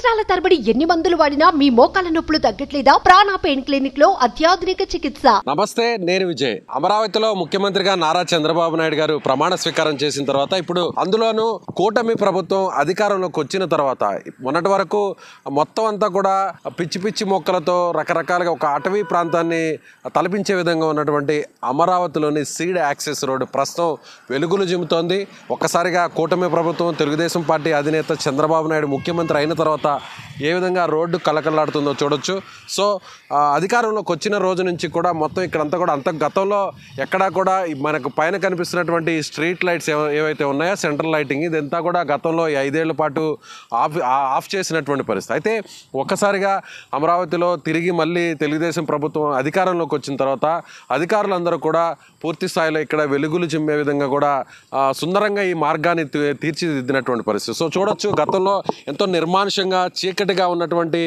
సంవత్సరాల తరబడి ఎన్ని మందులు వాడినా మీ మోకాల నొప్పులు తగ్గట్లేదా? ప్రాణ పెయిన్ క్లినిక్ లో అత్యాధునిక చికిత్స. నమస్తే, నేను విజయ్. అమరావతిలో ముఖ్యమంత్రిగా నారా చంద్రబాబు నాయుడు గారు ప్రమాణ స్వీకారం చేసిన తర్వాత ఇప్పుడు అందులోనూ కూటమి ప్రభుత్వం అధికారంలోకి వచ్చిన తర్వాత మొన్నటి వరకు మొత్తం అంతా కూడా పిచ్చి పిచ్చి మొక్కలతో రకరకాలుగా ఒక అటవీ ప్రాంతాన్ని తలపించే విధంగా ఉన్నటువంటి అమరావతిలోని సీడ్ యాక్సెస్ రోడ్డు ప్రస్తుతం వెలుగులు జిమ్ముతోంది. ఒక్కసారిగా కూటమి ప్రభుత్వం, తెలుగుదేశం పార్టీ అధినేత చంద్రబాబు నాయుడు ముఖ్యమంత్రి అయిన తర్వాత ఏ విధంగా రోడ్డు కలకలాడుతుందో చూడొచ్చు. సో అధికారంలోకి వచ్చిన రోజు నుంచి కూడా మొత్తం ఇక్కడంతా కూడా గతంలో ఎక్కడా కూడా మనకు పైన కనిపిస్తున్నటువంటి స్ట్రీట్ లైట్స్ ఏవైతే ఉన్నాయో, సెంట్రల్ లైటింగ్, ఇదంతా కూడా గతంలో 5 ఏళ్ల పాటు ఆఫ్ చేసినటువంటి పరిస్థితి. అయితే ఒక్కసారిగా అమరావతిలో తిరిగి మళ్ళీ తెలుగుదేశం ప్రభుత్వం అధికారంలోకి వచ్చిన తర్వాత అధికారులందరూ కూడా పూర్తి స్థాయిలో ఇక్కడ వెలుగులు చిమ్మే విధంగా కూడా సుందరంగా ఈ మార్గాన్ని తీర్చిదిద్దినటువంటి పరిస్థితి. సో చూడొచ్చు, గతంలో ఎంతో నిర్మానుషంగా చీకటిగా ఉన్నటువంటి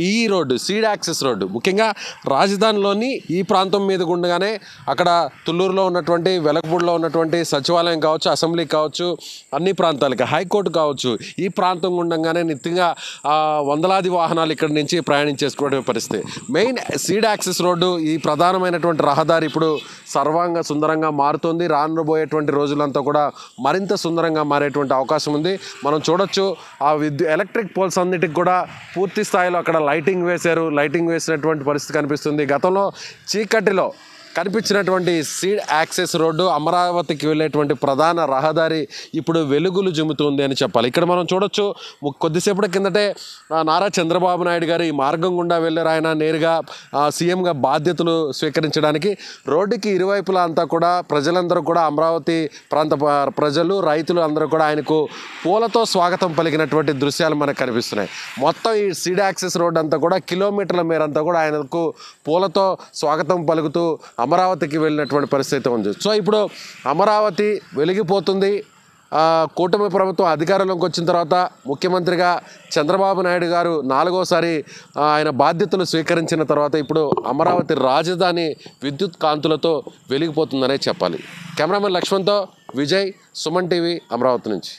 ఈ రోడ్డు, సీడ్ యాక్సెస్ రోడ్డు, ముఖ్యంగా రాజధానిలోని ఈ ప్రాంతం మీద గుండగానే అక్కడ తుళ్ళూరులో ఉన్నటువంటి, వెలగపూడిలో ఉన్నటువంటి సచివాలయం కావచ్చు, అసెంబ్లీ కావచ్చు, అన్ని ప్రాంతాలకి, హైకోర్టు కావచ్చు, ఈ ప్రాంతం గుండంగానే నిత్యంగా వందలాది వాహనాలు ఇక్కడి నుంచి ప్రయాణించేసుకోవడం పరిస్థితి. మెయిన్ సీడ్ యాక్సెస్ రోడ్డు, ఈ ప్రధానమైనటువంటి రహదారి ఇప్పుడు సర్వాంగ సుందరంగా మారుతుంది. రానుబోయేటువంటి రోజులంతా కూడా మరింత సుందరంగా మారేటువంటి అవకాశం ఉంది. మనం చూడొచ్చు, ఆ ఎలక్ట్రిక్ పోల్స్ అన్నిటికి కూడా పూర్తి స్థాయిలో అక్కడ లైటింగ్ వేశారు. లైటింగ్ వేసినటువంటి పరిస్థితి కనిపిస్తుంది. గతంలో చీకటిలో కనిపించినటువంటి సీడ్ యాక్సెస్ రోడ్డు, అమరావతికి వెళ్ళేటువంటి ప్రధాన రహదారి ఇప్పుడు వెలుగులు జిమ్ముతుంది అని చెప్పాలి. ఇక్కడ మనం చూడొచ్చు, కొద్దిసేపటి కిందటే నారా చంద్రబాబు నాయుడు గారు ఈ మార్గం గుండా వెళ్ళారు. ఆయన నేరుగా సీఎంగా బాధ్యతలు స్వీకరించడానికి. రోడ్డుకి ఇరువైపులా అంతా కూడా ప్రజలందరూ కూడా, అమరావతి ప్రాంత ప్రజలు, రైతులు అందరూ కూడా ఆయనకు పూలతో స్వాగతం పలికినటువంటి దృశ్యాలు మనకు కనిపిస్తున్నాయి. మొత్తం ఈ సీడ్ యాక్సెస్ రోడ్డు అంతా కూడా కిలోమీటర్ల మేరంతా కూడా ఆయనకు పూలతో స్వాగతం పలుకుతూ అమరావతికి వెళ్ళినటువంటి పరిస్థితి ఉంది. సో ఇప్పుడు అమరావతి వెలిగిపోతుంది. కూటమి ప్రభుత్వం అధికారంలోకి వచ్చిన తర్వాత ముఖ్యమంత్రిగా చంద్రబాబు నాయుడు గారు 4వసారి ఆయన బాధ్యతలు స్వీకరించిన తర్వాత ఇప్పుడు అమరావతి రాజధాని విద్యుత్ కాంతులతో వెలిగిపోతుందనే చెప్పాలి. కెమెరామెన్ లక్ష్మణ్తో విజయ్, సుమన్ టీవీ, అమరావతి నుంచి.